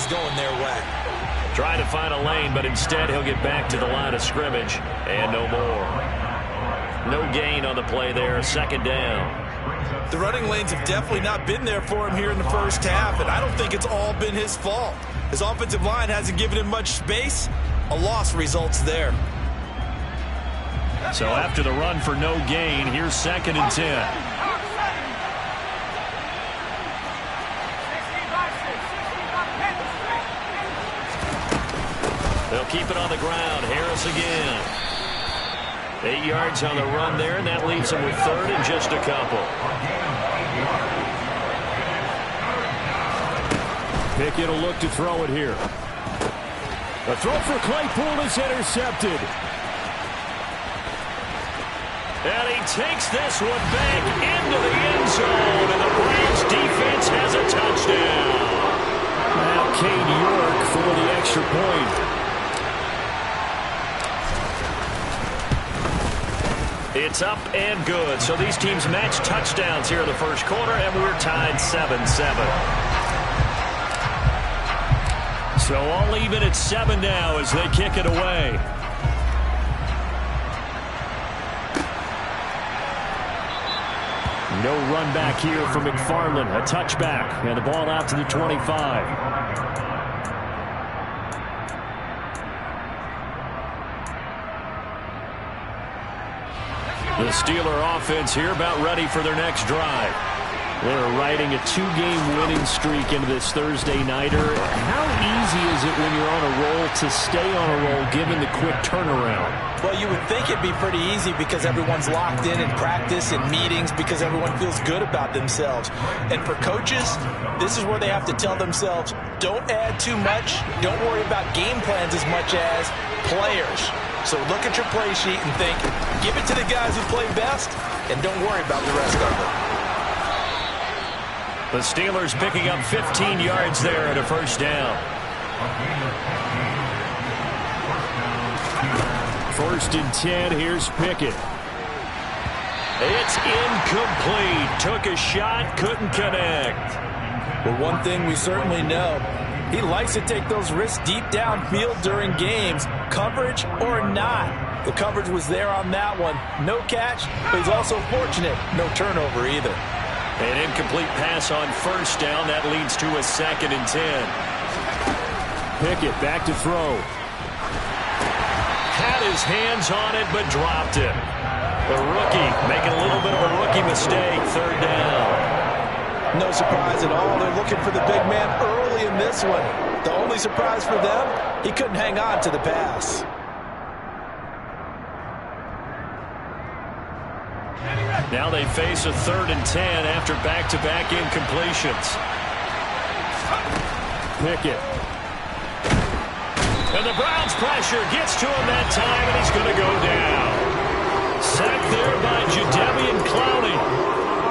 going their way. Trying to find a lane, but instead he'll get back to the line of scrimmage. And no more. No gain on the play there. Second down. The running lanes have definitely not been there for him here in the first half, and I don't think it's all been his fault. His offensive line hasn't given him much space. A loss results there. So after the run for no gain, here's 2nd and 10. They'll keep it on the ground. Harris again. 8 yards on the run there, and that leaves them with 3rd and just a couple. Pickett will look to throw it here. The throw for Claypool is intercepted. And he takes this one back into the end zone, and the Browns defense has a touchdown. Now Cade York for the extra point. It's up and good. So these teams match touchdowns here in the first quarter, and we're tied 7-7. So all even at 7 now as they kick it away. No run back here for McFarland. A touchback, and the ball out to the 25. The Steeler offense here about ready for their next drive. They're riding a 2-game winning streak into this Thursday nighter. How easy is it when you're on a roll to stay on a roll given the quick turnaround? Well, you would think it'd be pretty easy because everyone's locked in practice and meetings because everyone feels good about themselves. And for coaches, this is where they have to tell themselves, don't add too much. Don't worry about game plans as much as players. So look at your play sheet and think, give it to the guys who play best, and don't worry about the rest of it. The Steelers picking up 15 yards there at a first down. 1st and 10, here's Pickett. It's incomplete. Took a shot, couldn't connect. But one thing we certainly know, he likes to take those risks deep downfield during games, coverage or not. The coverage was there on that one. No catch, but he's also fortunate. No turnover either. An incomplete pass on first down. That leads to a 2nd and 10. Pickett back to throw. Had his hands on it, but dropped it. The rookie making a little bit of a rookie mistake. 3rd down. No surprise at all. They're looking for the big man early in this one. The only surprise for them, he couldn't hang on to the pass. Now they face a 3rd and 10 after back-to-back incompletions. Pickett. And the Browns pressure gets to him that time, and he's going to go down. Sacked there by Jadeveon Clowney.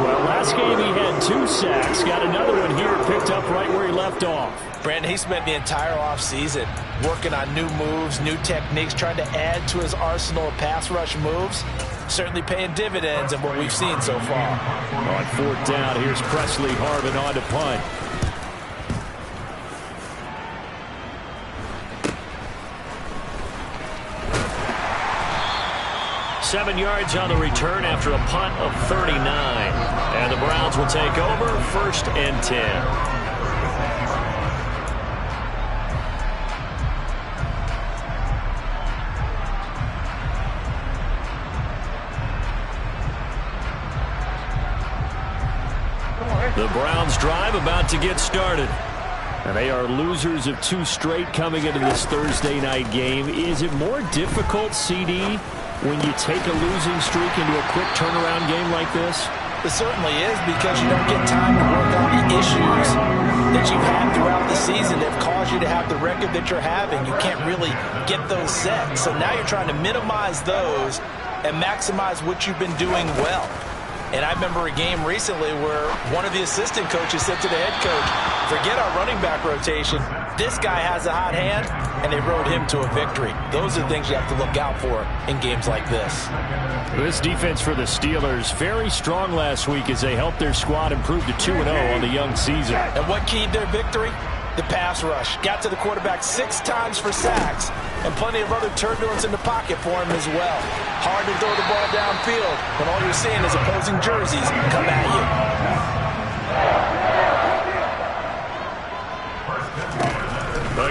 Well, last game he had 2 sacks. Got another one here picked up right where he left off. Brandon, he spent the entire offseason working on new moves, new techniques, trying to add to his arsenal of pass rush moves. Certainly paying dividends in what we've seen so far. On 4th down, here's Presley Harvin on to punt. Seven yards on the return after a punt of 39. And the Browns will take over 1st and 10. The Browns drive about to get started. And they are losers of 2 straight coming into this Thursday night game. Is it more difficult, CD, when you take a losing streak into a quick turnaround game like this? It certainly is, because you don't get time to work on the issues that you've had throughout the season that have caused you to have the record that you're having. You can't really get those set. So now you're trying to minimize those and maximize what you've been doing well. And I remember a game recently where one of the assistant coaches said to the head coach, forget our running back rotation. This guy has a hot hand, and they rode him to a victory. Those are the things you have to look out for in games like this. This defense for the Steelers, very strong last week as they helped their squad improve to 2-0 on the young season. And what keyed their victory? the pass rush. Got to the quarterback 6 times for sacks, and plenty of other turbulence in the pocket for him as well. Hard to throw the ball downfield when all you're seeing is opposing jerseys come at you.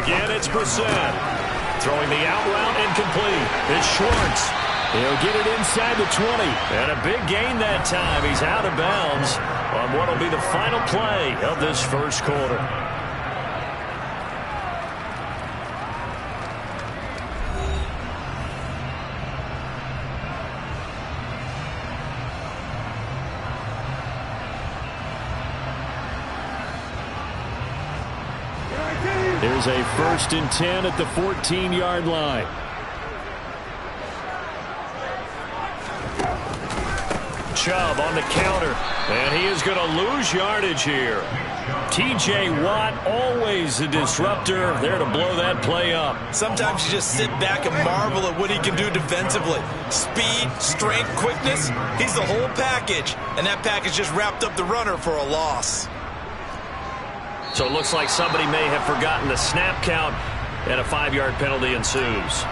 Again, it's Brissett. Throwing the out route incomplete. It's Schwartz. He'll get it inside the 20. And a big gain that time. He's out of bounds on what will be the final play of this first quarter. There's a 1st and 10 at the 14-yard line. Chubb on the counter, and he is going to lose yardage here. T.J. Watt, always a disruptor, there to blow that play up. Sometimes you just sit back and marvel at what he can do defensively. Speed, strength, quickness, he's the whole package, and that package just wrapped up the runner for a loss. So it looks like somebody may have forgotten the snap count, and a 5-yard penalty ensues.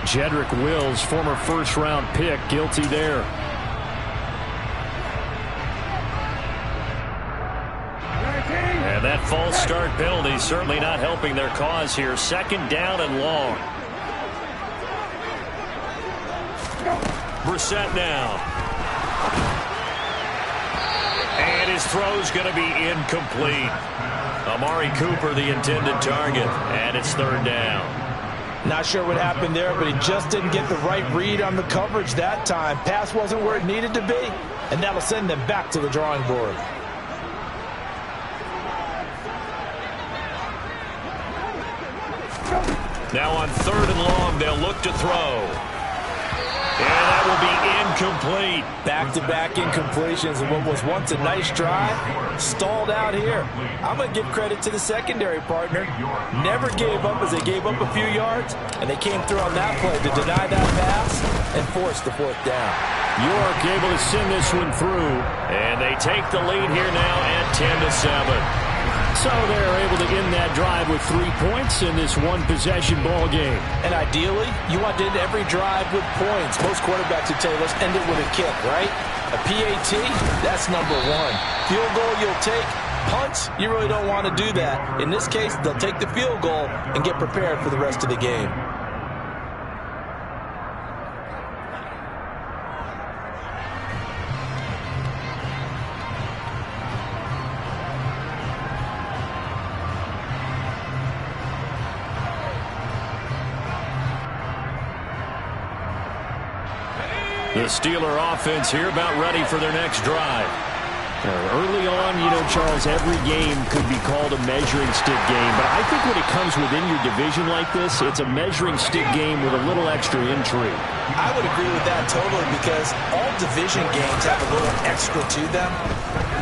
Jedrick Wills, former first-round pick, guilty there. And that false start penalty certainly not helping their cause here. 2nd down and long. Brissett now. And his throw's going to be incomplete. Amari Cooper, the intended target, and it's 3rd down. Not sure what happened there, but he just didn't get the right read on the coverage that time. Pass wasn't where it needed to be, and that'll send them back to the drawing board. Now on 3rd and long, they'll look to throw. And that will be incomplete. Back-to-back incompletions, and what was once a nice drive stalled out here. I'm going to give credit to the secondary partner. Never gave up as they gave up a few yards, and they came through on that play to deny that pass and force the 4th down. York able to send this one through. And they take the lead here now at 10-7. So they're able to end that drive with 3 points in this one-possession ball game. And ideally, you want to end every drive with points. Most quarterbacks would tell you, let's end it with a kick, right? A PAT, that's number 1. Field goal, you'll take. Punts, you really don't want to do that. In this case, they'll take the field goal and get prepared for the rest of the game. The Steeler offense here about ready for their next drive. Early on, you know, Charles, every game could be called a measuring stick game. But I think when it comes within your division like this, it's a measuring stick game with a little extra intrigue. I would agree with that totally because all division games have a little extra to them.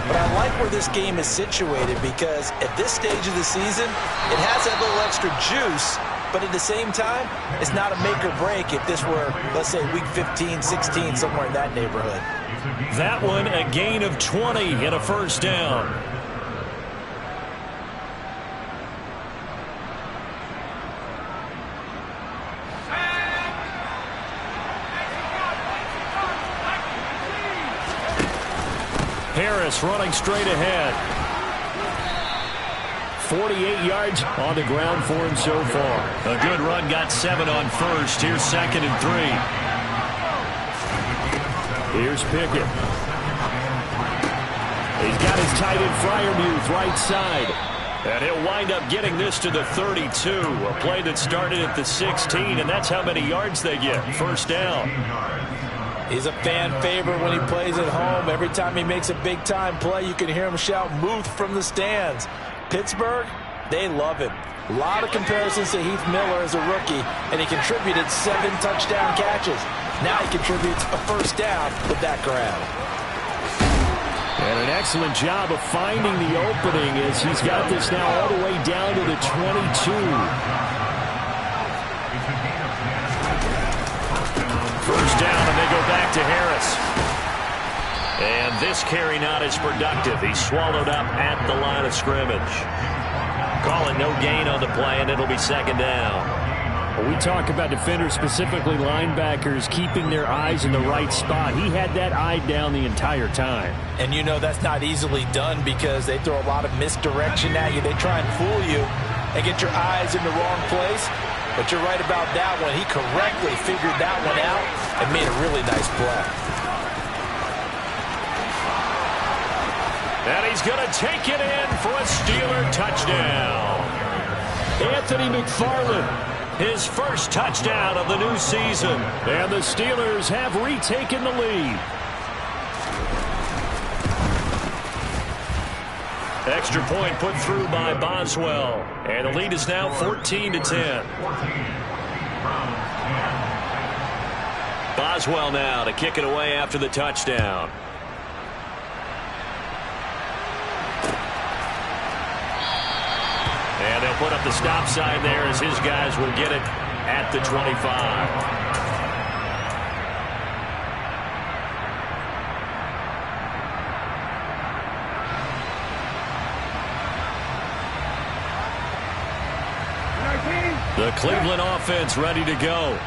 But I like where this game is situated because at this stage of the season, it has that little extra juice. But at the same time, it's not a make or break if this were, let's say, week 15, 16, somewhere in that neighborhood. That one, a gain of 20 and a 1st down. Harris running straight ahead. 48 yards on the ground for him so far. A good run, got 7 on 1st. Here's 2nd and 3. Here's Pickett. He's got his tight end Freiermuth right side. And he'll wind up getting this to the 32. A play that started at the 16, and that's how many yards they get. 1st down. He's a fan favorite when he plays at home. Every time he makes a big-time play, you can hear him shout, "Muth," from the stands. Pittsburgh, they love him. A lot of comparisons to Heath Miller as a rookie, and he contributed 7 touchdown catches. Now he contributes a 1st down with that grab. And an excellent job of finding the opening as he's got this now all the way down to the 22. 1st down, and they go back to Harris. And this carry not as productive. He's swallowed up at the line of scrimmage. Call and no gain on the play, and it'll be second down. Well, we talk about defenders, specifically linebackers, keeping their eyes in the right spot. He had that eye down the entire time. And you know that's not easily done because they throw a lot of misdirection at you. They try and fool you and get your eyes in the wrong place. But you're right about that one. He correctly figured that one out and made a really nice play. And he's going to take it in for a Steeler touchdown. Anthony McFarland. His first touchdown of the new season. And the Steelers have retaken the lead. Extra point put through by Boswell. And the lead is now 14-10. Boswell now to kick it away after the touchdown. And they'll put up the stop sign there as his guys will get it at the 25. The Cleveland offense ready to go.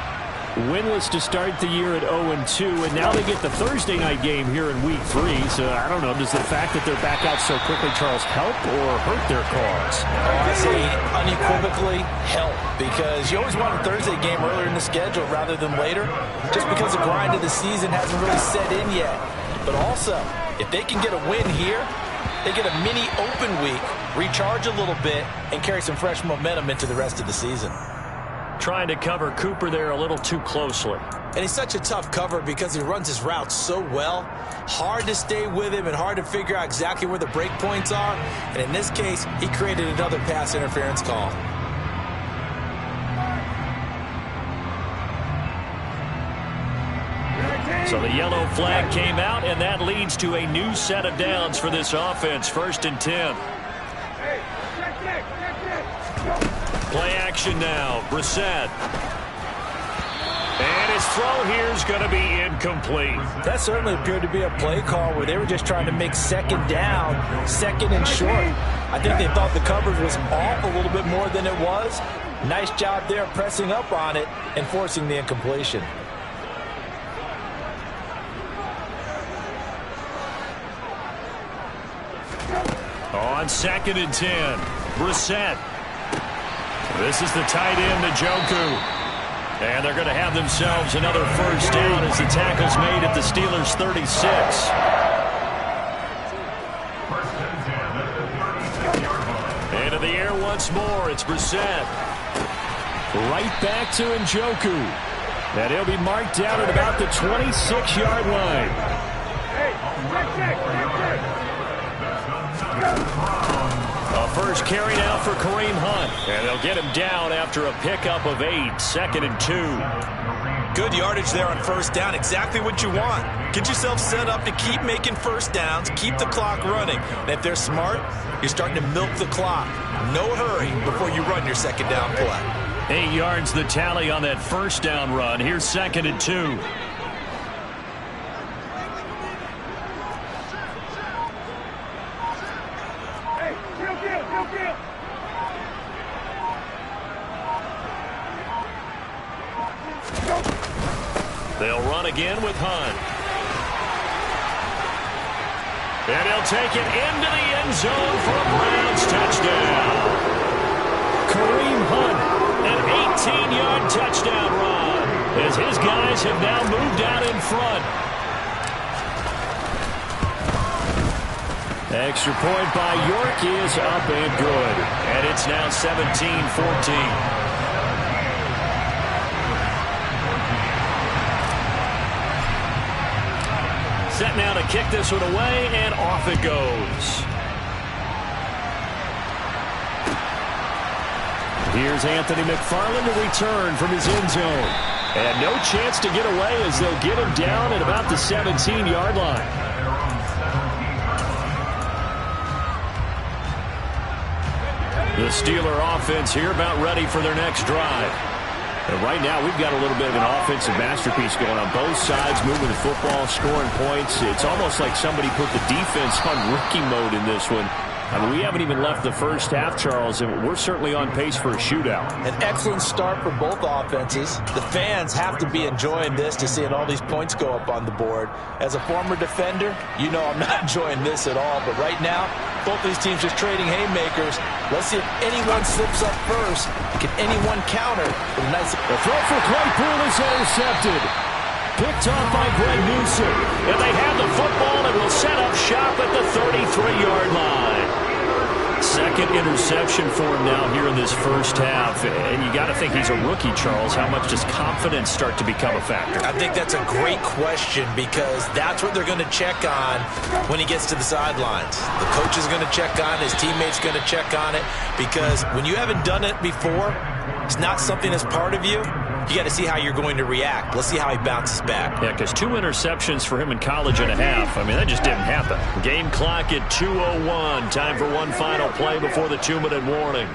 Winless to start the year at 0-2, and now they get the Thursday night game here in Week 3. So I don't know, does the fact that they're back out so quickly, Charles, help or hurt their cause? I say unequivocally help, because you always want a Thursday game earlier in the schedule rather than later, just because the grind of the season hasn't really set in yet. But also, if they can get a win here, they get a mini open week, recharge a little bit, and carry some fresh momentum into the rest of the season. Trying to cover Cooper there a little too closely. And he's such a tough cover because he runs his routes so well. Hard to stay with him and hard to figure out exactly where the break points are. And in this case, he created another pass interference call. So the yellow flag came out, and that leads to a new set of downs for this offense. 1st and 10. Play action now. Brissett. And his throw here is going to be incomplete. That certainly appeared to be a play call where they were just trying to make second down, second and short. I think they thought the coverage was off a little bit more than it was. Nice job there pressing up on it and forcing the incompletion. On 2nd and 10, Brissett. This is the tight end, Njoku. And they're going to have themselves another first down as the tackle's made at the Steelers' 36. Into the air once more, it's Brissett. Right back to Njoku. And he'll be marked down at about the 26-yard line. A first carry now for Kareem Hunt. And they'll get him down after a pickup of 8. 2nd and 2. Good yardage there on first down. Exactly what you want. Get yourself set up to keep making first downs, keep the clock running. And if they're smart, you're starting to milk the clock. No hurry before you run your second down play. 8 yards the tally on that first down run. Here's 2nd and 2. They'll run again with Hunt. And he'll take it into the end zone for a Browns touchdown. Kareem Hunt, an 18-yard touchdown run as his guys have now moved out in front. Extra point by York is up and good. And it's now 17-14. Set now to kick this one away, and off it goes. Here's Anthony McFarland to return from his end zone. And no chance to get away as they'll get him down at about the 17-yard line. The Steeler offense here about ready for their next drive. And right now, we've got a little bit of an offensive masterpiece going on both sides, moving the football, scoring points. It's almost like somebody put the defense on rookie mode in this one. I mean, we haven't even left the first half, Charles, and we're certainly on pace for a shootout. An excellent start for both offenses. The fans have to be enjoying this to seeing all these points go up on the board. As a former defender, you know I'm not enjoying this at all. But right now, both these teams just trading haymakers. Let's see if anyone slips up first. Can anyone counter with a nice... The throw for Claypool is intercepted. Picked off by Greg Newsom. And they have the football and will set up shop at the 33-yard line. Second interception for him now here in this first half. And you got to think he's a rookie, Charles. How much does confidence start to become a factor? I think that's a great question because that's what they're going to check on when he gets to the sidelines. The coach is going to check on it. His teammate's going to check on it because when you haven't done it before, it's not something that's part of you. You got to see how you're going to react. Let's see how he bounces back. Yeah, because 2 interceptions for him in college and a half. I mean, that just didn't happen. Game clock at 2:01. Time for one final play before the 2-minute warning.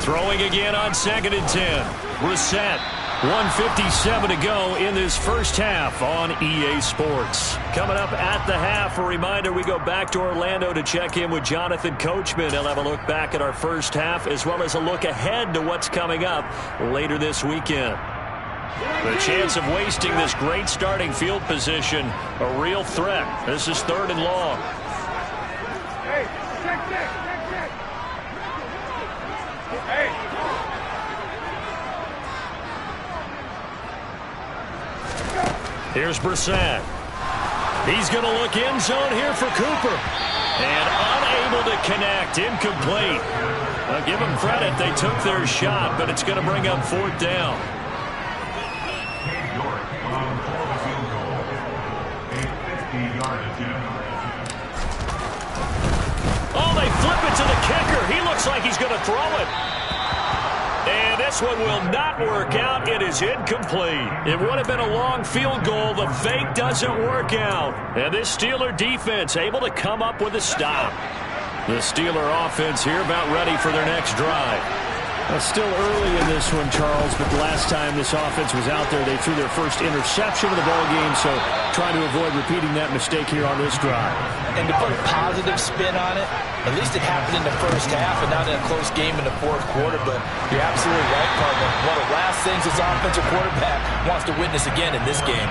Throwing again on 2nd and 10. Reset. 1:57 to go in this first half on EA Sports. Coming up at the half, a reminder we go back to Orlando to check in with Jonathan Coachman. He'll have a look back at our first half as well as a look ahead to what's coming up later this weekend. The chance of wasting this great starting field position, a real threat. This is 3rd and long. Hey, check. Hey. Here's Brissett. He's going to look end zone here for Cooper. And unable to connect. Incomplete. I'll give them credit. They took their shot, but it's going to bring up 4th down. Oh, they flip it to the kicker. He looks like he's going to throw it. And this one will not work out. It is incomplete. It would have been a long field goal. The fake doesn't work out. And this Steeler defense able to come up with a stop. The Steeler offense here about ready for their next drive. It's still early in this one, Charles, but the last time this offense was out there, they threw their first interception of the ballgame, so trying to avoid repeating that mistake here on this drive. And to put a positive spin on it, at least it happened in the first half and not in a close game in the 4th quarter, but you're absolutely right, Cardinal. One of the last things this offensive quarterback wants to witness again in this game.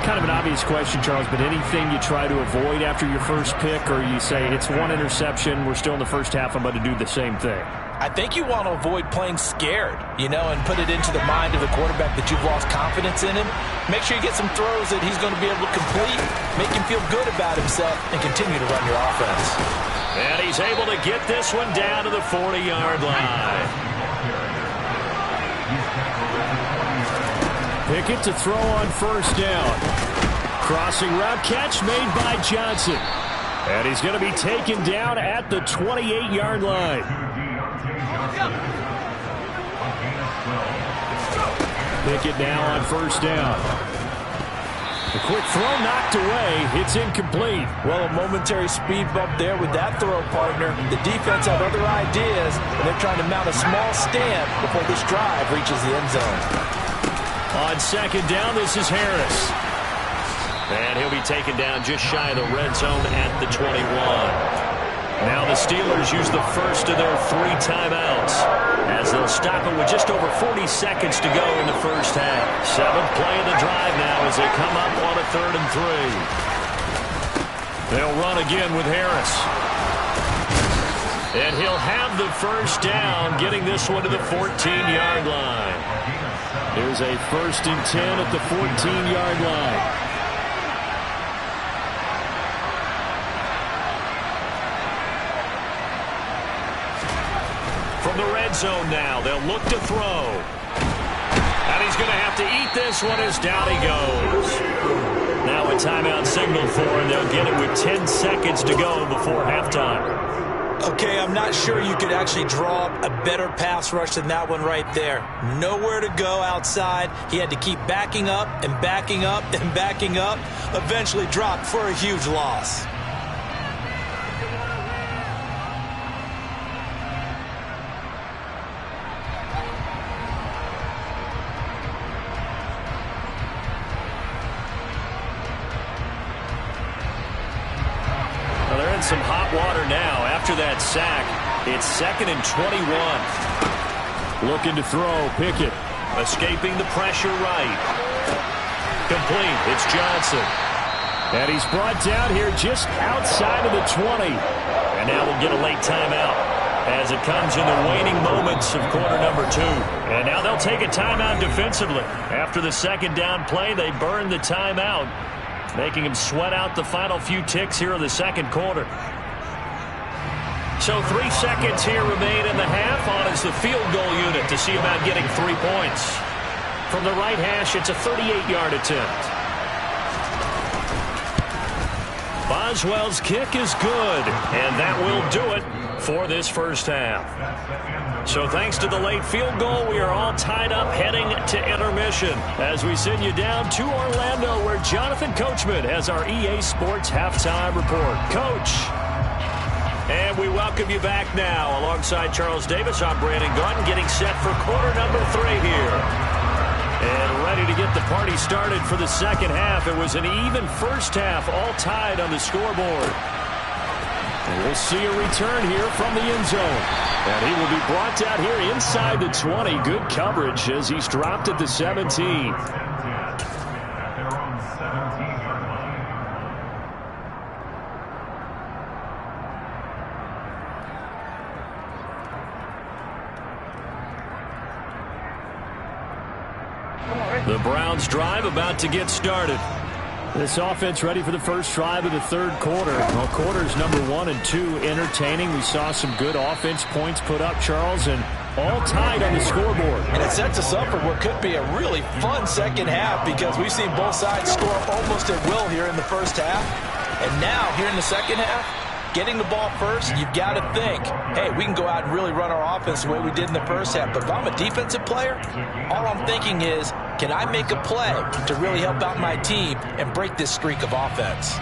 Kind of an obvious question, Charles, but anything you try to avoid after your first pick, or you say it's 1 interception, we're still in the first half, I'm going to do the same thing? I think you want to avoid playing scared, and put it into the mind of the quarterback that you've lost confidence in him. Make sure you get some throws that he's going to be able to complete, make him feel good about himself, and continue to run your offense. And he's able to get this one down to the 40-yard line. Pickett to throw on 1st down. Crossing route catch made by Johnson. And he's going to be taken down at the 28-yard line. Pickett now on 1st down. The quick throw knocked away. It's incomplete. Well, a momentary speed bump there with that throw, partner. The defense had other ideas, and they're trying to mount a small stand before this drive reaches the end zone. On 2nd down, this is Harris. And he'll be taken down just shy of the red zone at the 21. Now the Steelers use the first of their 3 timeouts as they'll stop it with just over 40 seconds to go in the first half. 7th play of the drive now as they come up on a 3rd and 3. They'll run again with Harris. And he'll have the first down, getting this one to the 14-yard line. There's a 1st and 10 at the 14-yard line. From the red zone now, they'll look to throw. And he's going to have to eat this one as down he goes. Now a timeout signal for him. They'll get it with 10 seconds to go before halftime. Okay, I'm not sure you could actually draw up a better pass rush than that one right there. Nowhere to go outside. He had to keep backing up and backing up and backing up. Eventually dropped for a huge loss. in some hot water now after that sack. It's 2nd and 21. Looking to throw. Pickett. Escaping the pressure right. Complete. It's Johnson. And he's brought down here just outside of the 20. And now we'll get a late timeout as it comes in the waning moments of quarter number 2. And now they'll take a timeout defensively. After the second down play, they burn the timeout, making him sweat out the final few ticks here in the second quarter. So 3 seconds here remain in the half. On is the field goal unit to see about getting 3 points. From the right hash, it's a 38-yard attempt. Boswell's kick is good, and that will do it for this first half. So thanks to the late field goal, we are all tied up heading to intermission as we send you down to Orlando, where Jonathan Coachman has our EA Sports halftime report. Coach. And we welcome you back now. Alongside Charles Davis, I'm Brandon Gaudin, getting set for quarter number 3 here. And ready to get the party started for the second half. It was an even first half, all tied on the scoreboard. And we'll see a return here from the end zone. And he will be brought down here inside the 20. Good coverage as he's dropped at the 17. The Browns drive about to get started. This offense ready for the first drive of the third quarter. Well, quarters number 1 and 2 entertaining. We saw some good offense points put up, Charles, and all tied on the scoreboard. And it sets us up for what could be a really fun second half because we've seen both sides score almost at will here in the first half. And now, here in the second half, getting the ball first, you've got to think, hey, we can go out and really run our offense the way we did in the first half. But if I'm a defensive player, all I'm thinking is, can I make a play to really help out my team and break this streak of offense?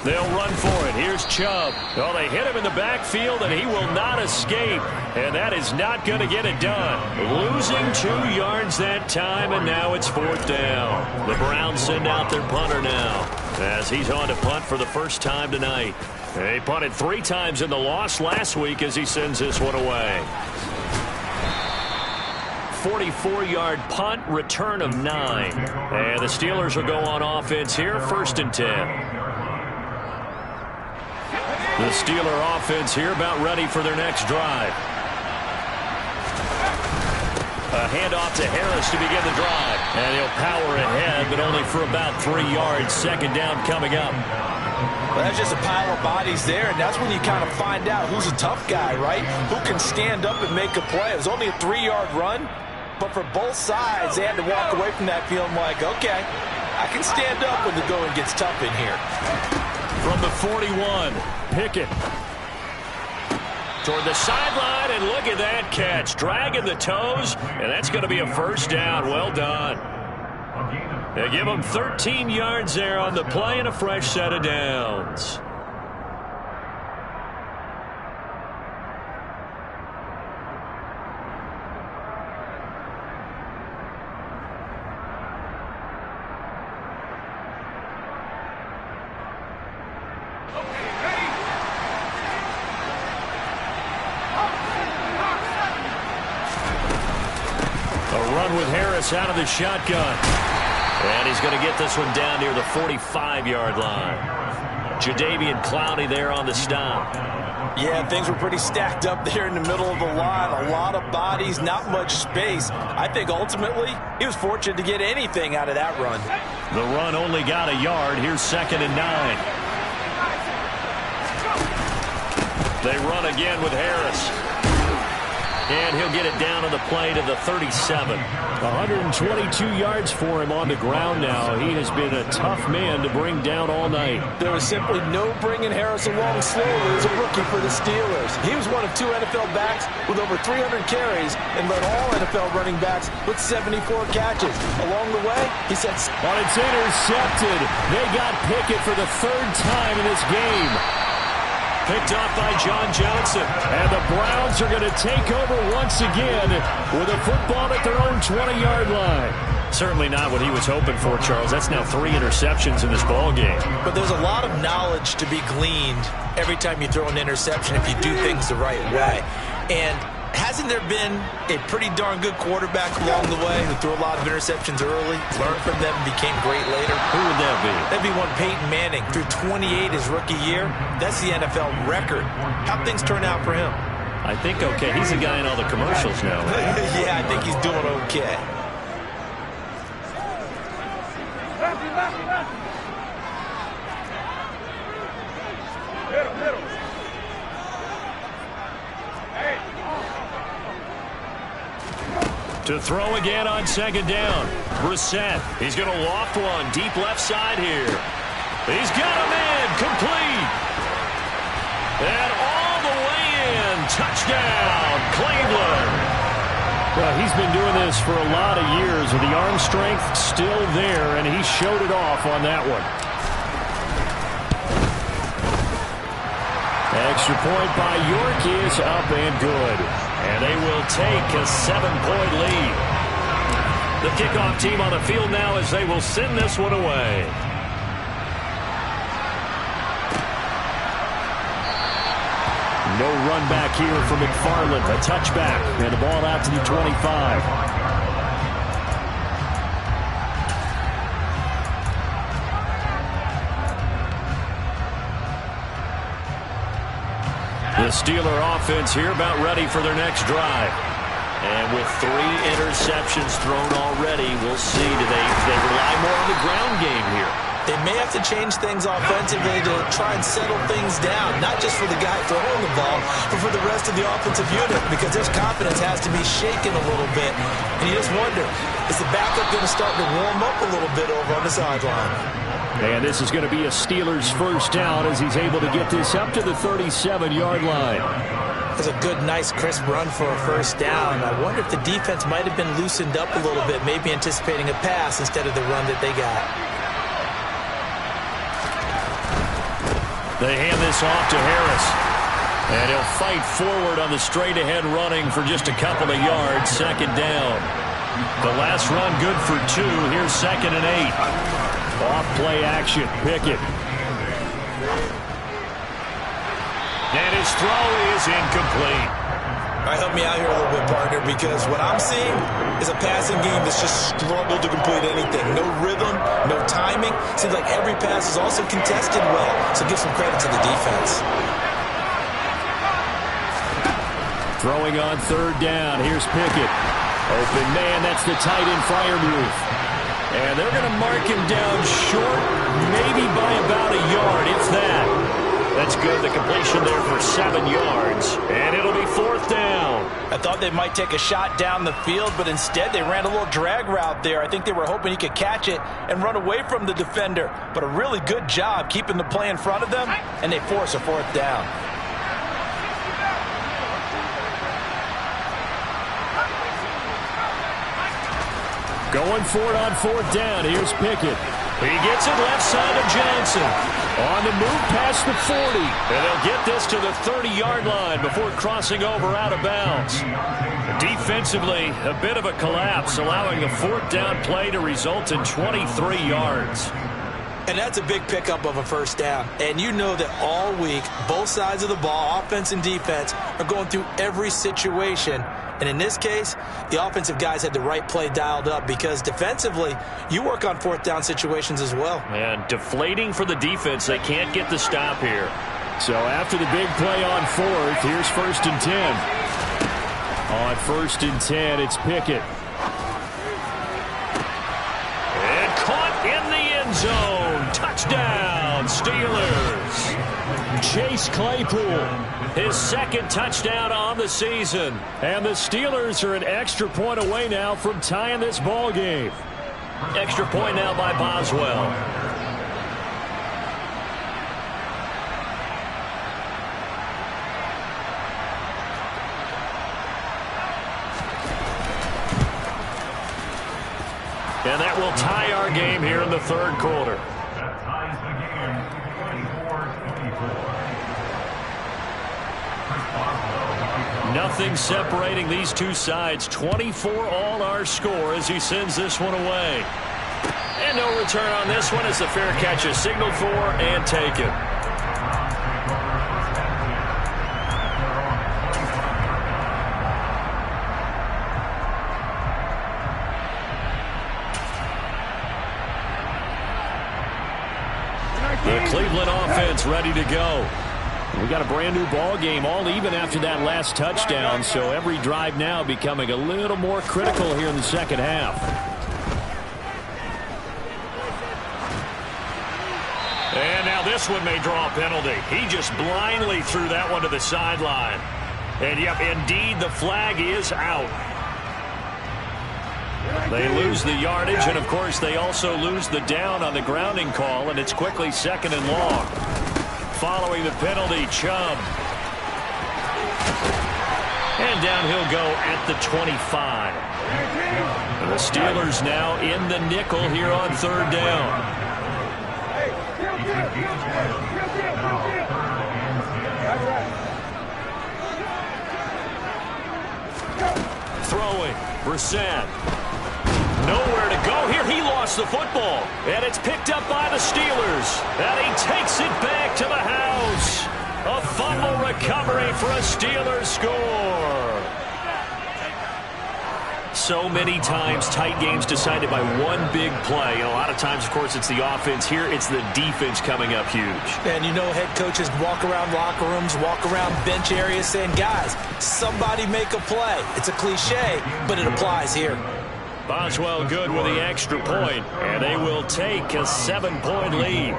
They'll run for it. Here's Chubb. Oh, they hit him in the backfield, and he will not escape. And that is not going to get it done. Losing 2 yards that time, and now it's 4th down. The Browns send out their punter now as he's on to punt for the first time tonight. They punted 3 times in the loss last week as he sends this one away. 44-yard punt, return of 9. And the Steelers will go on offense here, 1st and 10. The Steeler offense here about ready for their next drive. A handoff to Harris to begin the drive. And he'll power ahead, but only for about 3 yards. Second down coming up. Well, that's just a pile of bodies there, and that's when you kind of find out who's a tough guy, right? Who can stand up and make a play. It was only a 3-yard run, but for both sides, they had to walk away from that feeling like, okay, I can stand up when the going gets tough in here. From the 41, Pickett. Toward the sideline, and look at that catch. Dragging the toes, and that's going to be a first down. Well done. They give him 13 yards there on the play and a fresh set of downs. With Harris out of the shotgun. And he's going to get this one down near the 45-yard line. Jadeveon Clowney there on the stop. Yeah, things were pretty stacked up there in the middle of the line. A lot of bodies, not much space. I think ultimately he was fortunate to get anything out of that run. The run only got a yard. Here's 2nd and 9. They run again with Harris. And he'll get it down on the play to the 37. 122 yards for him on the ground now. He has been a tough man to bring down all night. There was simply no bringing Harris along slowly as a rookie for the Steelers. He was one of 2 NFL backs with over 300 carries and led all NFL running backs with 74 catches. Along the way, he said... But it's intercepted. They got Pickett for the 3rd time in this game. Picked off by John Johnson. And the Browns are going to take over once again with a football at their own 20-yard line. Certainly not what he was hoping for, Charles. That's now 3 interceptions in this ball game. But there's a lot of knowledge to be gleaned every time you throw an interception if you do things the right way. And hasn't there been a pretty darn good quarterback along the way who threw a lot of interceptions early, learned from them, and became great later? Who would that be? That'd be one Peyton Manning. Threw 28 his rookie year. That's the NFL record. How'd things turn out for him? I think okay. He's the guy in all the commercials now. Yeah, I think he's doing okay. To throw again on 2nd down. Brissett. He's going to loft one deep left side here. He's got him in. Complete. And all the way in. Touchdown, Cleveland. Well, he's been doing this for a lot of years with the arm strength still there, and he showed it off on that one. Extra point by York is up and good. And they will take a 7-point lead. The kickoff team on the field now as they will send this one away. No run back here for McFarland. A touchback. And the ball out to the 25. The Steeler offense here about ready for their next drive. And with 3 interceptions thrown already, we'll see. Do they rely more on the ground game here? They may have to change things offensively to try and settle things down, not just for the guy throwing the ball, but for the rest of the offensive unit, because their confidence has to be shaken a little bit. And you just wonder, is the backup going to start to warm up a little bit over on the sideline? And this is going to be a Steelers first down as he's able to get this up to the 37-yard line. That's a good, nice, crisp run for a first down. I wonder if the defense might have been loosened up a little bit, maybe anticipating a pass instead of the run that they got. They hand this off to Harris. And he'll fight forward on the straight-ahead running for just a couple of yards. 2nd down. The last run good for 2. Here's 2nd and 8. Off play action. Pickett. And his throw is incomplete. All right, help me out here a little bit, partner, because what I'm seeing is a passing game that's just struggled to complete anything. No rhythm, no timing. Seems like every pass is also contested well, so give some credit to the defense. Throwing on 3rd down. Here's Pickett. Open man. That's the tight end Freiermuth. And they're going to mark him down short, maybe by about a yard, if that. That's good. The completion there for 7 yards. And it'll be 4th down. I thought they might take a shot down the field, but instead they ran a little drag route there. I think they were hoping he could catch it and run away from the defender. But a really good job keeping the play in front of them, and they force a 4th down. Going for it on 4th down. Here's Pickett. He gets it left side of Johnson. On the move past the 40. And they'll get this to the 30-yard line before crossing over out of bounds. Defensively, a bit of a collapse, allowing the 4th down play to result in 23 yards. And that's a big pickup of a first down. And you know that all week, both sides of the ball, offense and defense, are going through every situation. And in this case, the offensive guys had the right play dialed up because defensively, you work on 4th down situations as well. And deflating for the defense. They can't get the stop here. So after the big play on 4th, here's 1st and 10. On 1st and 10, it's Pickett. And caught in the end zone. Touchdown, Steelers. Chase Claypool. His second touchdown on the season. And the Steelers are an extra point away now from tying this ball game. Extra point now by Boswell. And that will tie our game here in the third quarter. That ties the game, 24-24. Nothing separating these two sides. 24 all our score as he sends this one away. And no return on this one as the fair catch is signaled for and taken. The Cleveland offense ready to go. We got a brand new ball game, all even after that last touchdown, so every drive now becoming a little more critical here in the second half. And now this one may draw a penalty. He just blindly threw that one to the sideline. And yep, indeed, the flag is out. They lose the yardage, and of course they also lose the down on the grounding call, and it's quickly second and long. Following the penalty, Chubb. And down he'll go at the 25. And the Steelers now in the nickel here on third down. Throwing, Brissett. Nowhere to go here. He lost the football. And it's picked up by the Steelers. And he takes it back to the house. A fumble recovery for a Steelers score. So many times tight games decided by one big play. And a lot of times, of course, it's the offense. Here, it's the defense coming up huge. And you know head coaches walk around locker rooms, walk around bench areas saying, guys, somebody make a play. It's a cliche, but it applies here. Boswell good with the extra point, and they will take a 7-point lead.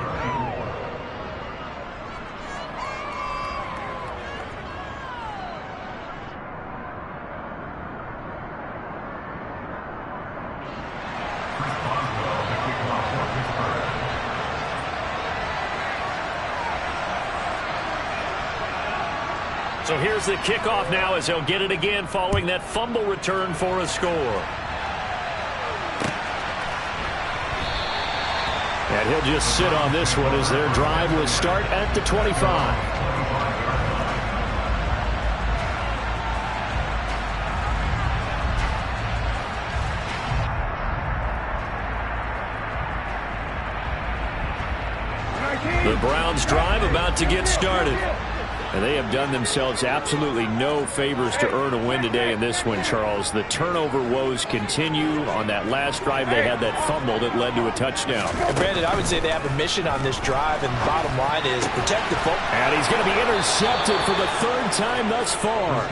So here's the kickoff now as he'll get it again following that fumble return for a score. And he'll just sit on this one as their drive will start at the 25. The Browns drive about to get started. And they have done themselves absolutely no favors to earn a win today in this one, Charles. The turnover woes continue. On that last drive, they had that fumble that led to a touchdown. And Brandon, I would say they have a mission on this drive, and the bottom line is protect the football. And he's going to be intercepted for the third time thus far.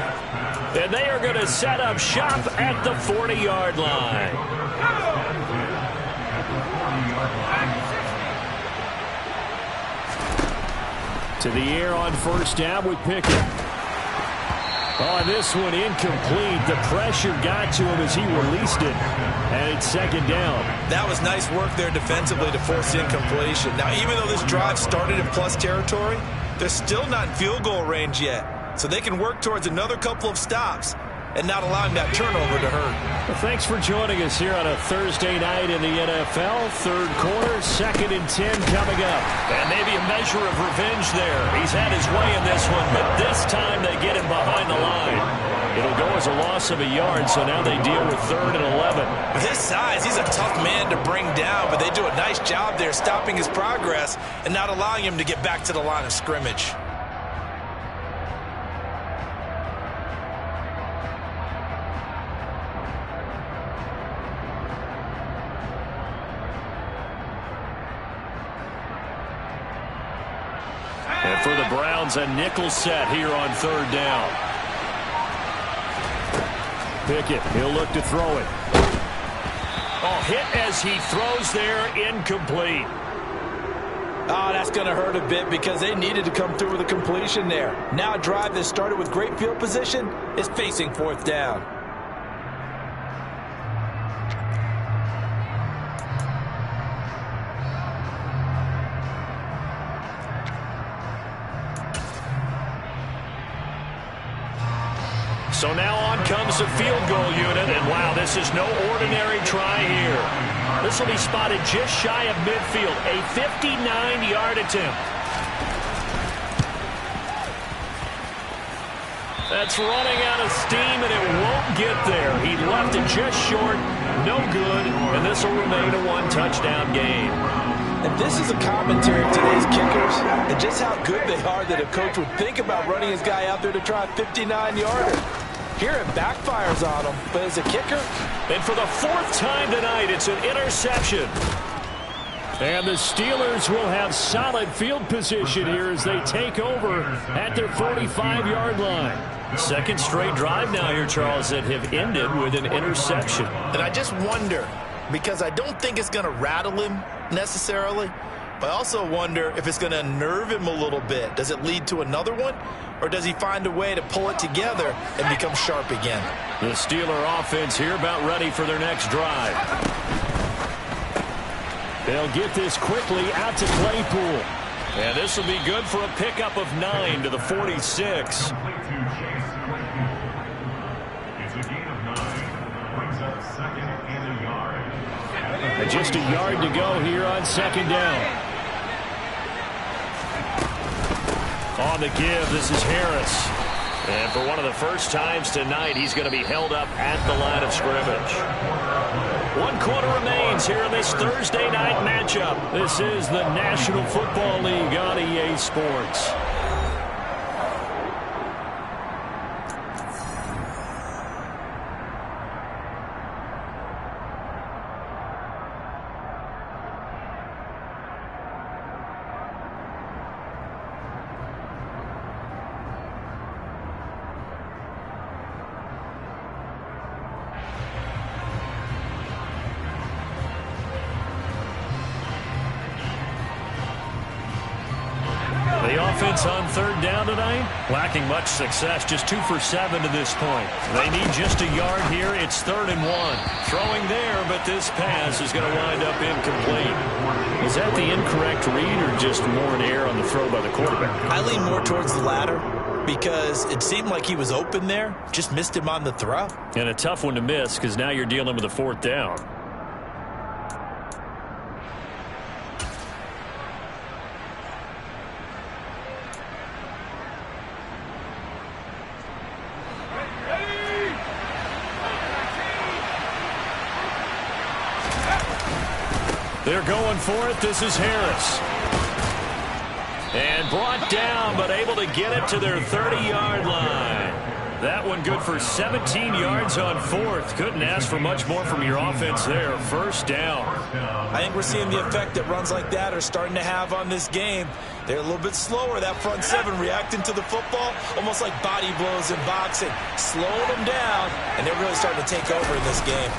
And they are going to set up shop at the 40-yard line. To the air on first down with Pickett. Oh, this one incomplete. The pressure got to him as he released it. And it's second down. That was nice work there defensively to force the incompletion. Now, even though this drive started in plus territory, they're still not in field goal range yet. So they can work towards another couple of stops and not allowing that turnover to hurt. Well, thanks for joining us here on a Thursday night in the NFL. Third quarter, 2nd and 10 coming up. And maybe a measure of revenge there. He's had his way in this one, but this time they get him behind the line. It'll go as a loss of a yard, so now they deal with 3rd and 11. With his size, he's a tough man to bring down, but they do a nice job there stopping his progress and not allowing him to get back to the line of scrimmage. And for the Browns, a nickel set here on 3rd down. Pickett, he'll look to throw it. Oh, hit as he throws there, incomplete. Oh, that's going to hurt a bit because they needed to come through with a completion there. Now a drive that started with great field position is facing fourth down. So now on comes the field goal unit, and wow, this is no ordinary try here. This will be spotted just shy of midfield, a 59-yard attempt. That's running out of steam, and it won't get there. He left it just short, no good, and this will remain a one-touchdown game. And this is a commentary of today's kickers and just how good they are that a coach would think about running his guy out there to try a 59-yarder. Here it backfires on him, but as a kicker. And for the fourth time tonight, it's an interception. And the Steelers will have solid field position here as they take over at their 45-yard line. Second straight drive now here, Charles, that have ended with an interception. And I just wonder, because I don't think it's going to rattle him necessarily, but I also wonder if it's going to unnerve him a little bit. Does it lead to another one? Or does he find a way to pull it together and become sharp again? The Steeler offense here about ready for their next drive. They'll get this quickly out to Claypool. And this will be good for a pickup of 9 to the 46. It's a gain of 9. Brings up second and a yard. And just a yard to go here on second down. On the give, this is Harris. And for one of the first times tonight, he's going to be held up at the line of scrimmage. 1 quarter remains here in this Thursday night matchup. This is the National Football League on EA Sports. On third down tonight, lacking much success, just 2 for 7 to this point. They need just a yard here. It's 3rd and 1. Throwing there, but this pass is going to wind up incomplete. Was that the incorrect read or just more an error on the throw by the quarterback? I lean more towards the latter because it seemed like he was open there, just missed him on the throw. And a tough one to miss because now you're dealing with a 4th down. They're going for it. This is Harris. And brought down, but able to get it to their 30-yard line. That one good for 17 yards on 4th. Couldn't ask for much more from your offense there. First down. I think we're seeing the effect that runs like that are starting to have on this game. They're a little bit slower, that front 7, reacting to the football, almost like body blows in boxing. Slowing them down, and they're really starting to take over in this game.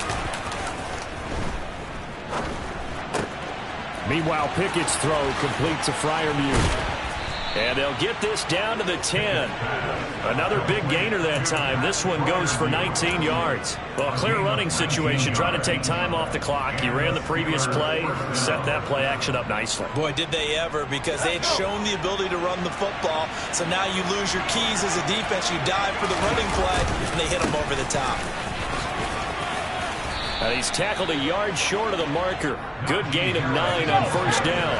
Meanwhile, Pickett's throw complete to Freiermuth. And they'll get this down to the 10. Another big gainer that time. This one goes for 19 yards. Well, clear running situation. Trying to take time off the clock. You ran the previous play. Set that play action up nicely. Boy, did they ever, because they had shown the ability to run the football. So now you lose your keys as a defense. You dive for the running play, and they hit them over the top. And he's tackled a yard short of the marker. Good gain of 9 on first down.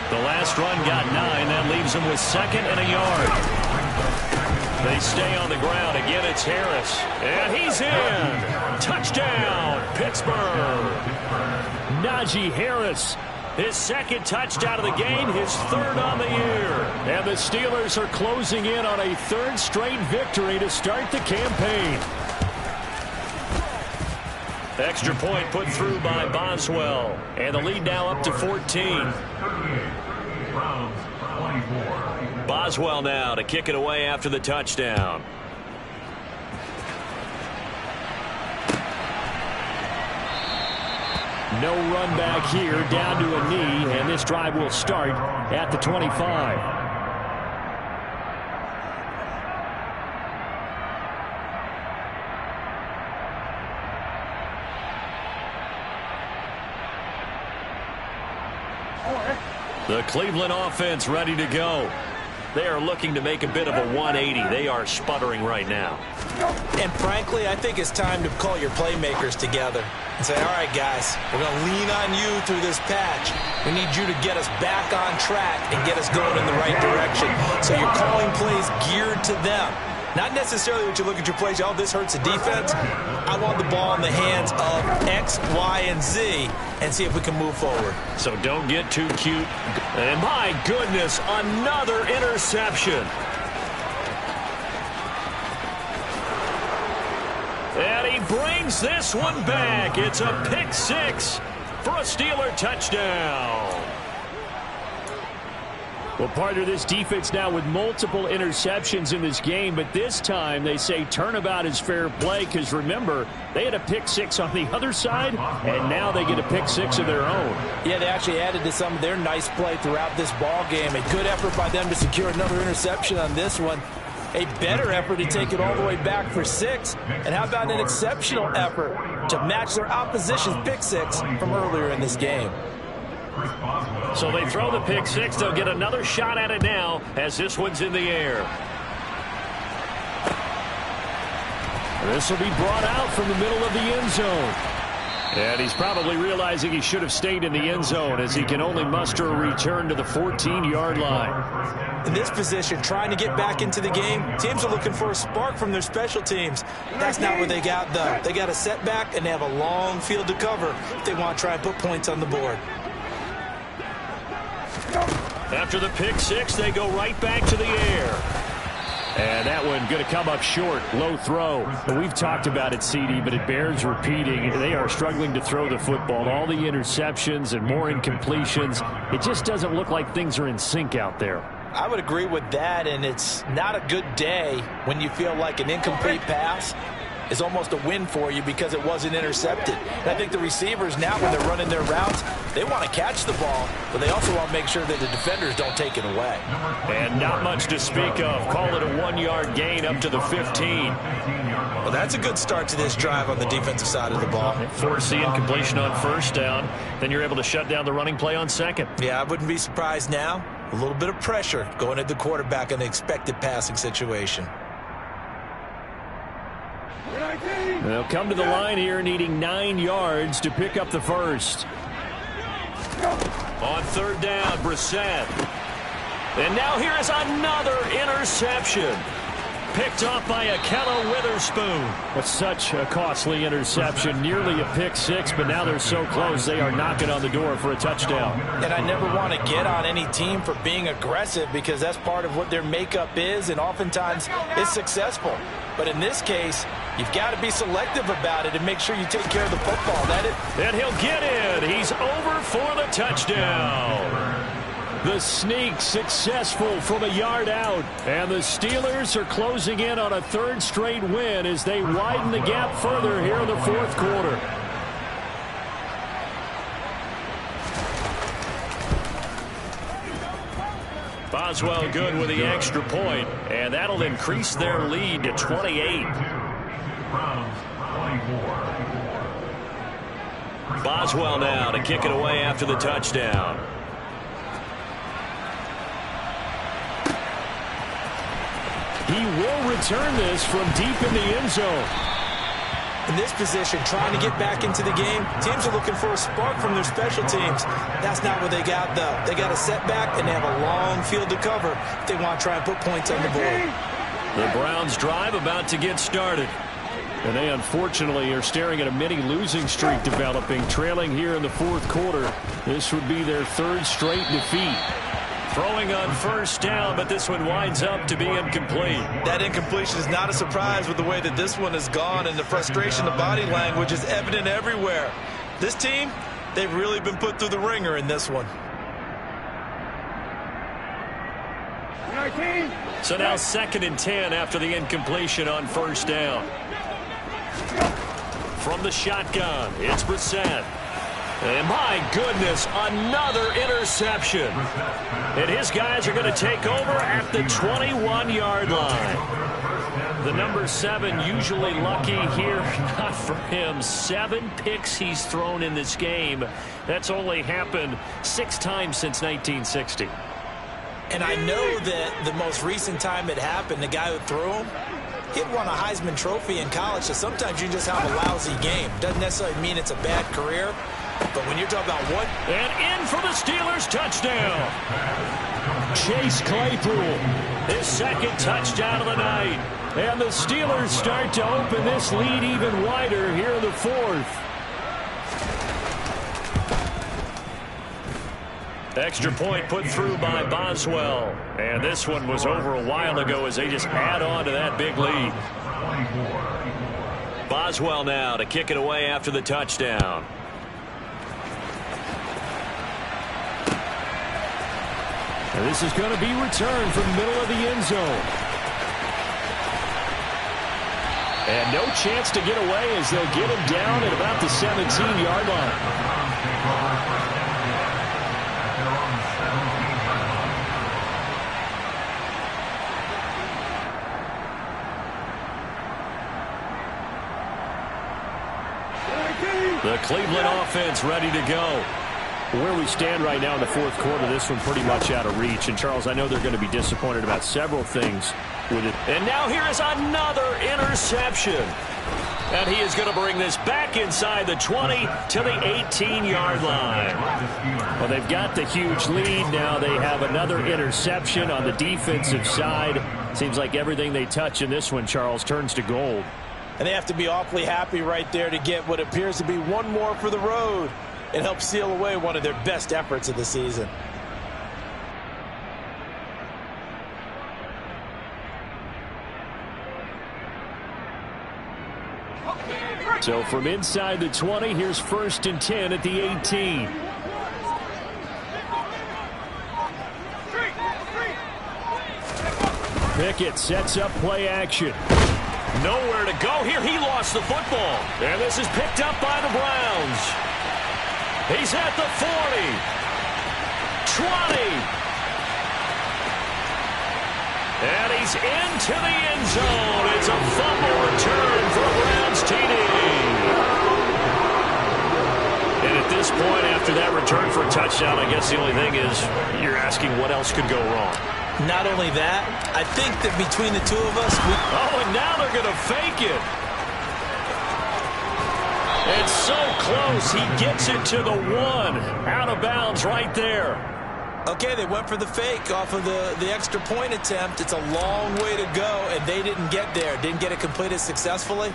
The last run got 9. That leaves him with 2nd and a yard. They stay on the ground. Again, it's Harris. And he's in. Touchdown, Pittsburgh. Najee Harris. His 2nd touchdown of the game, his 3rd on the year. And the Steelers are closing in on a 3rd straight victory to start the campaign. Extra point put through by Boswell. And the lead now up to 14. Boswell now to kick it away after the touchdown. No run back here, down to a knee, and this drive will start at the 25. The Cleveland offense ready to go. They are looking to make a bit of a 180. They are sputtering right now. And frankly, I think it's time to call your playmakers together and say, all right, guys, we're going to lean on you through this patch. We need you to get us back on track and get us going in the right direction. So you're calling plays geared to them. Not necessarily what you look at your plays, oh, this hurts the defense. I want the ball in the hands of X, Y, and Z and see if we can move forward. So don't get too cute. And my goodness, another interception. And he brings this one back. It's a pick six for a Steeler touchdown. Well, part of this defense now with multiple interceptions in this game, but this time they say turnabout is fair play because, remember, they had a pick six on the other side, and now they get a pick six of their own. Yeah, they actually added to some of their nice play throughout this ball game. A good effort by them to secure another interception on this one. A better effort to take it all the way back for six. And how about an exceptional effort to match their opposition's pick six from earlier in this game? So they throw the pick six. They'll get another shot at it now as this one's in the air. This will be brought out from the middle of the end zone. And he's probably realizing he should have stayed in the end zone as he can only muster a return to the 14-yard line. In this position, trying to get back into the game, teams are looking for a spark from their special teams. That's not what they got, though. They got a setback, and they have a long field to cover if they want to try and put points on the board. After the pick six, they go right back to the air. And that one going to come up short. Low throw. We've talked about it, CD, but it bears repeating. They are struggling to throw the football. All the interceptions and more incompletions. It just doesn't look like things are in sync out there. I would agree with that, and it's not a good day when you feel like an incomplete pass is almost a win for you because it wasn't intercepted. And I think the receivers now, when they're running their routes, they want to catch the ball, but they also want to make sure that the defenders don't take it away. And not much to speak of. Call it a 1-yard gain up to the 15. Well, that's a good start to this drive on the defensive side of the ball. Force the incompletion on first down. Then you're able to shut down the running play on second. Yeah, I wouldn't be surprised now. A little bit of pressure going at the quarterback in an expected passing situation. They'll come to the line here needing 9 yards to pick up the first. On third down, Brissett. And now here is another interception. Picked off by Akella Witherspoon. But such a costly interception. Nearly a pick six, but now they're so close they are knocking on the door for a touchdown. And I never want to get on any team for being aggressive because that's part of what their makeup is, and oftentimes it's successful. But in this case, you've got to be selective about it and make sure you take care of the football. And he'll get in. He's over for the touchdown. The sneak successful from a yard out. And the Steelers are closing in on a third straight win as they widen the gap further here in the fourth quarter. Boswell good with the extra point, and that'll increase their lead to 28. Boswell now to kick it away after the touchdown. He will return this from deep in the end zone. In this position, trying to get back into the game, teams are looking for a spark from their special teams. That's not what they got, though. They got a setback, and they have a long field to cover if they want to try and put points on the board. The Browns drive about to get started. And they unfortunately are staring at a mini losing streak developing, trailing here in the fourth quarter. This would be their third straight defeat. Throwing on first down, but this one winds up to be incomplete. That incompletion is not a surprise with the way that this one has gone, and the frustration, the body language is evident everywhere. This team, they've really been put through the ringer in this one. So now 2nd and 10 after the incompletion on first down. From the shotgun, it's Brissett. And my goodness, another interception. And his guys are going to take over at the 21-yard line. The number 7 usually lucky here. Not for him. 7 picks he's thrown in this game. That's only happened 6 times since 1960. And I know that the most recent time it happened, the guy who threw him, he'd won a Heisman Trophy in college, so sometimes you just have a lousy game. Doesn't necessarily mean it's a bad career, but when you're talking about what... And in for the Steelers, touchdown. Chase Claypool, his second touchdown of the night. And the Steelers start to open this lead even wider here in the 4th. Extra point put through by Boswell. And this one was over a while ago as they just add on to that big lead. Boswell now to kick it away after the touchdown. And this is going to be returned from the middle of the end zone. And no chance to get away as they'll get him down at about the 17-yard line. The Cleveland offense ready to go. Where we stand right now in the 4th quarter, this one pretty much out of reach. And, Charles, I know they're going to be disappointed about several things with it. And now here is another interception. And he is going to bring this back inside the 20 to the 18-yard line. Well, they've got the huge lead. Now they have another interception on the defensive side. Seems like everything they touch in this one, Charles, turns to gold. And they have to be awfully happy right there to get what appears to be one more for the road and help seal away one of their best efforts of the season. So from inside the 20, here's 1st and 10 at the 18. Pickett sets up play action. Nowhere to go here. He lost the football. And this is picked up by the Browns. He's at the 40. 20. And he's into the end zone. It's a fumble return for a Browns TD. And at this point, after that return for a touchdown, I guess the only thing is you're asking what else could go wrong. Not only that, I think that between the two of us... Oh, and now they're going to fake it. It's so close. He gets it to the 1. Out of bounds right there. Okay, they went for the fake off of the extra point attempt. It's a long way to go, and they didn't get there. Didn't get it completed successfully.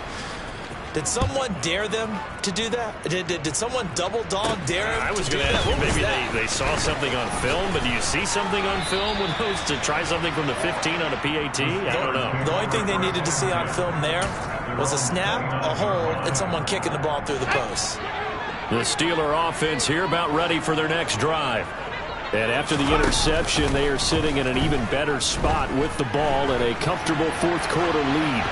Did someone dare them to do that? Did someone double dog dare him? I was going to ask you, maybe they saw something on film, but do you see something on film with those to try something from the 15 on a PAT? I don't know. The only thing they needed to see on film there was a snap, a hold, and someone kicking the ball through the post. The Steeler offense here about ready for their next drive. And after the interception, they are sitting in an even better spot with the ball and a comfortable 4th quarter lead.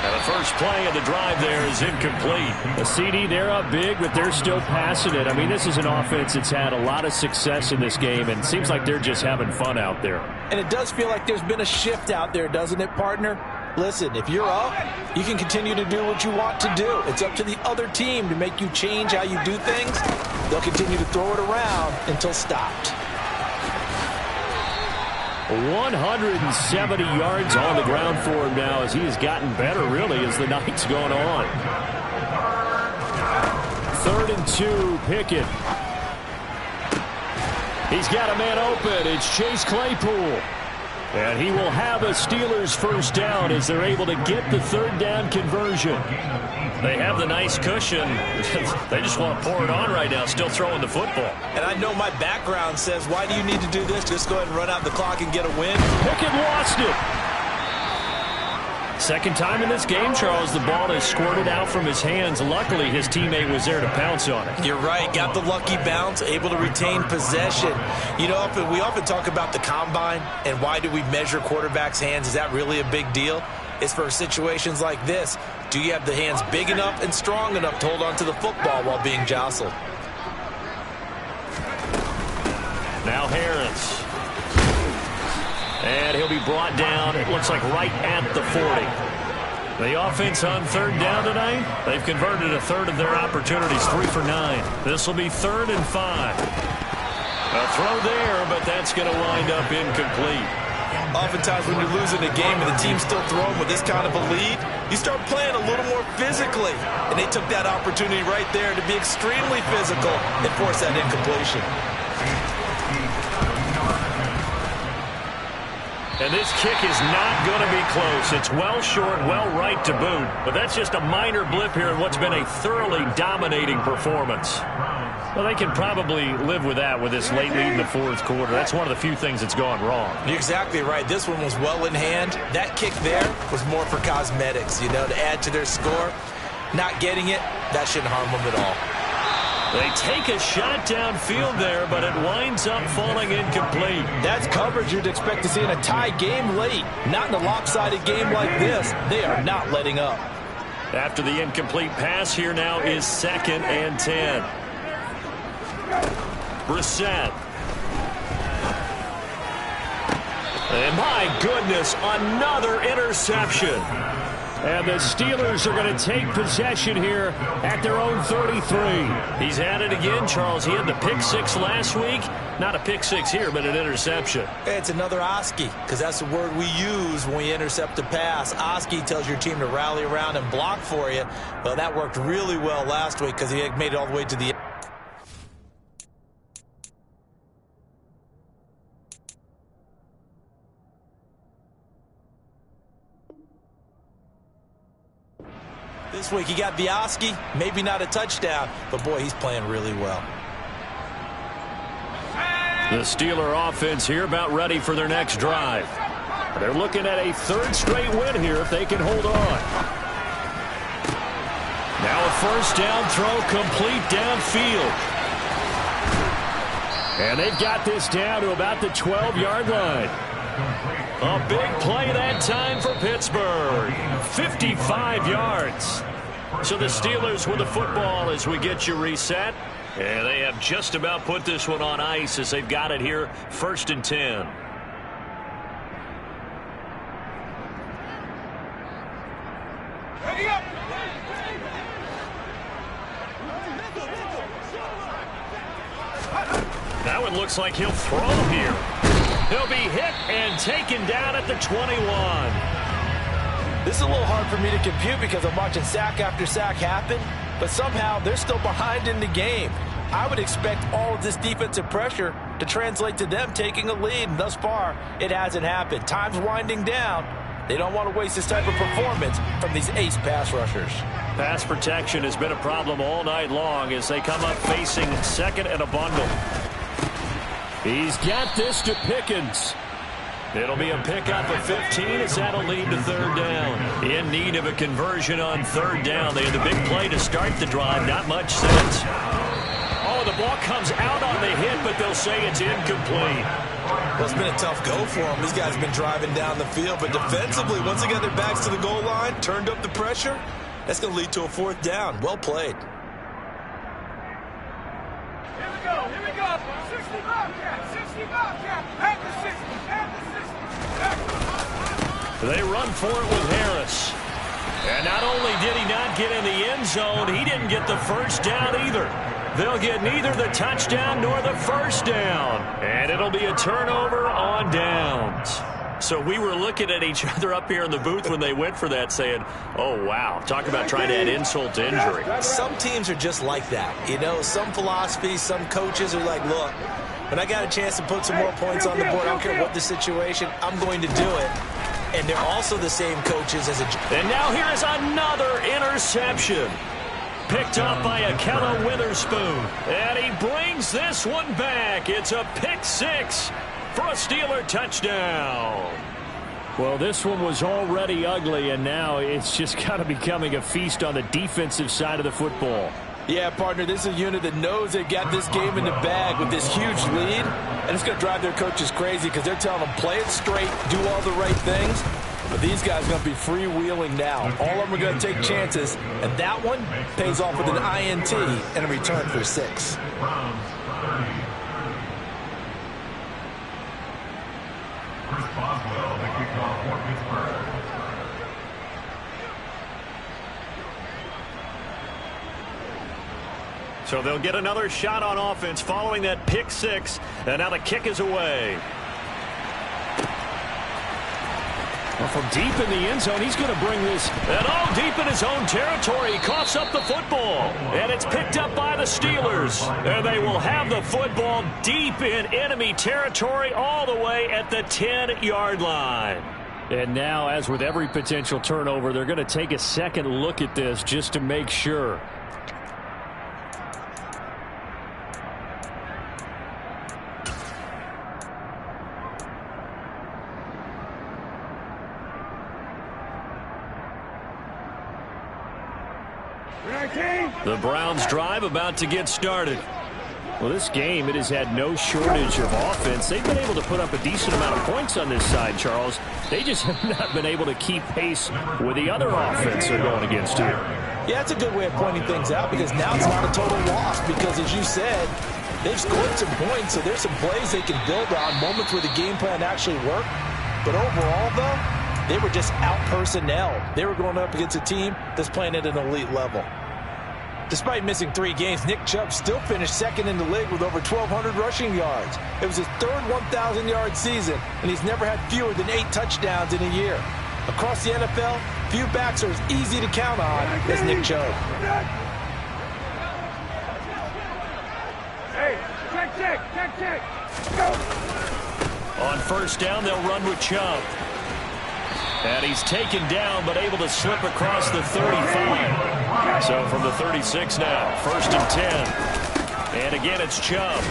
And the first play of the drive there is incomplete. The CD, they're up big, but they're still passing it. I mean, this is an offense that's had a lot of success in this game, and it seems like they're just having fun out there. And it does feel like there's been a shift out there, doesn't it, partner? Listen, if you're up, you can continue to do what you want to do. It's up to the other team to make you change how you do things. They'll continue to throw it around until stopped. 170 yards on the ground for him now as he has gotten better, really, as the night's gone on. 3rd and 2, Pickett. He's got a man open. It's Chase Claypool. And he will have a Steelers first down as they're able to get the 3rd down conversion. They have the nice cushion. They just want to pour it on right now, still throwing the football. And I know my background says, why do you need to do this? Just go ahead and run out the clock and get a win. Pickett lost it. Second time in this game, Charles, the ball has squirted out from his hands. Luckily, his teammate was there to pounce on it. You're right. Got the lucky bounce, able to retain possession. You know, we often talk about the combine and why do we measure quarterbacks' hands. Is that really a big deal? It's for situations like this. Do you have the hands big enough and strong enough to hold on to the football while being jostled? Now Harris. And he'll be brought down, it looks like right at the 40. The offense on third down tonight, they've converted a third of their opportunities, 3 for 9. This will be 3rd and 5. A throw there, but that's going to wind up incomplete. Oftentimes when you're losing a game and the team's still throwing with this kind of a lead, you start playing a little more physically. And they took that opportunity right there to be extremely physical and force that incompletion. And this kick is not going to be close. It's well short, well right to boot. But that's just a minor blip here in what's been a thoroughly dominating performance. Well, they can probably live with that with this late lead in the 4th quarter. That's one of the few things that's gone wrong. You're exactly right. This one was well in hand. That kick there was more for cosmetics, you know, to add to their score. Not getting it, that shouldn't harm them at all. They take a shot downfield there, but it winds up falling incomplete. That's coverage you'd expect to see in a tie game late. Not in a lopsided game like this. They are not letting up. After the incomplete pass, here now is 2nd and 10. Brissett. And my goodness, another interception. And the Steelers are going to take possession here at their own 33. He's at it again, Charles. He had the pick 6 last week. Not a pick 6 here, but an interception. It's another Oski, because that's the word we use when we intercept a pass. Oski tells your team to rally around and block for you. Well, that worked really well last week because he made it all the way to the end. This week he got Vioski, maybe not a touchdown, but boy, he's playing really well. The Steeler offense here about ready for their next drive. They're looking at a 3rd straight win here if they can hold on. Now a 1st down throw complete downfield. And they've got this down to about the 12-yard line. A big play that time for Pittsburgh. 55 yards. So the Steelers with the football as we get you reset. And they have just about put this one on ice as they've got it here, 1st and 10. Ready up! Now it looks like he'll throw here. He'll be hit and taken down at the 21. This is a little hard for me to compute because I'm watching sack after sack happen, but somehow they're still behind in the game. I would expect all of this defensive pressure to translate to them taking a lead, and thus far, it hasn't happened. Time's winding down. They don't want to waste this type of performance from these ace pass rushers. Pass protection has been a problem all night long as they come up facing 2nd and a bundle. He's got this to Pickens. It'll be a pickup of 15 as that'll lead to 3rd down. In need of a conversion on 3rd down. They had the big play to start the drive. Not much sense. Oh, the ball comes out on the hit, but they'll say it's incomplete. Well, it's been a tough go for them. These guys have been driving down the field, but defensively, once they got their backs to the goal line, turned up the pressure, that's going to lead to a 4th down. Well played. Here we go, here we go. 60 Bobcat, 60 Bobcat. At the 60, at the 60. They run for it with Harris. And not only did he not get in the end zone, he didn't get the 1st down either. They'll get neither the touchdown nor the 1st down. And it'll be a turnover on downs. So we were looking at each other up here in the booth when they went for that saying, oh, wow, talk about trying to add insult to injury. Some teams are just like that. You know, some philosophies, some coaches are like, look, when I got a chance to put some more points on the board, I don't care what the situation, I'm going to do it. And they're also the same coaches as a... And now here is another interception. Picked up by Akella Witherspoon. And he brings this one back. It's a pick 6 for a Steeler touchdown. Well, this one was already ugly, and now it's just kind of becoming a feast on the defensive side of the football. Yeah, partner, this is a unit that knows they've got this game in the bag with this huge lead, and it's going to drive their coaches crazy because they're telling them play it straight, do all the right things. But these guys are going to be freewheeling now. All of them are going to take chances, and that one pays off with an INT and a return for 6. for Pittsburgh. So they'll get another shot on offense following that pick six. And now the kick is away. Well, from deep in the end zone, he's going to bring this. And deep in his own territory. He coughs up the football. And it's picked up by the Steelers. And they will have the football deep in enemy territory all the way at the 10-yard line. And now, as with every potential turnover, they're going to take a second look at this just to make sure. The Browns drive about to get started. Well, this game, it has had no shortage of offense. They've been able to put up a decent amount of points on this side, Charles. They just have not been able to keep pace with the other offense they're going against here. Yeah, that's a good way of pointing things out because now it's not a total loss because, as you said, they've scored some points, so there's some plays they can build on, moments where the game plan actually worked. But overall, though, they were just out-personnelled. They were going up against a team that's playing at an elite level. Despite missing 3 games, Nick Chubb still finished second in the league with over 1,200 rushing yards. It was his third 1,000-yard season, and he's never had fewer than 8 touchdowns in a year. Across the NFL, few backs are as easy to count on as Nick Chubb. Hey, check. Go. On first down, they'll run with Chubb. And he's taken down, but able to slip across the 35. So from the 36 now, 1st and 10. And again, it's Chubb.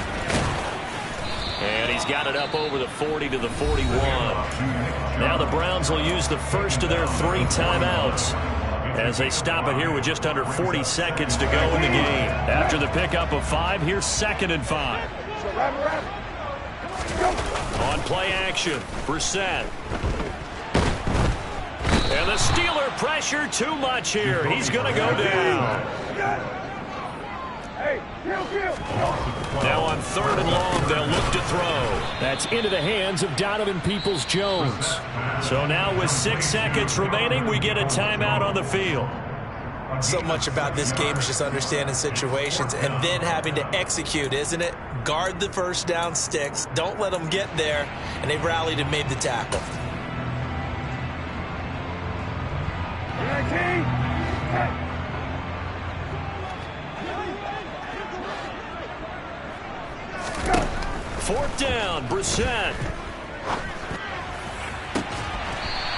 And he's got it up over the 40 to the 41. Now the Browns will use the first of their 3 timeouts as they stop it here with just under 40 seconds to go in the game. After the pickup of 5, here's 2nd and 5. On play action, Brissett. And the Steeler pressure too much here. He's going to go down. Now on 3rd and long, they'll look to throw. That's into the hands of Donovan Peoples-Jones. So now with 6 seconds remaining, we get a timeout on the field. So much about this game is just understanding situations and then having to execute, isn't it? Guard the first down sticks. Don't let them get there. And they rallied and made the tackle. Fourth down, Brissett.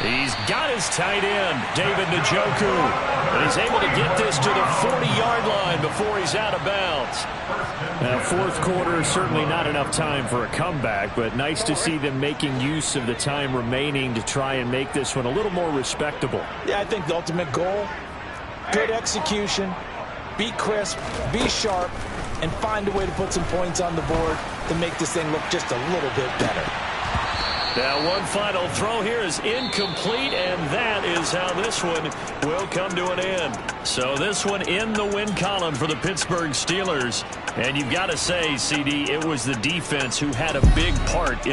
He's got his tight end, David Njoku. And he's able to get this to the 40-yard line before he's out of bounds. Now, 4th quarter, certainly not enough time for a comeback, but nice to see them making use of the time remaining to try and make this one a little more respectable. Yeah, I think the ultimate goal, good execution, be crisp, be sharp, and find a way to put some points on the board to make this thing look just a little bit better. Now one final throw here is incomplete, and that is how this one will come to an end. So this one in the win column for the Pittsburgh Steelers. And you've got to say, CD, it was the defense who had a big part in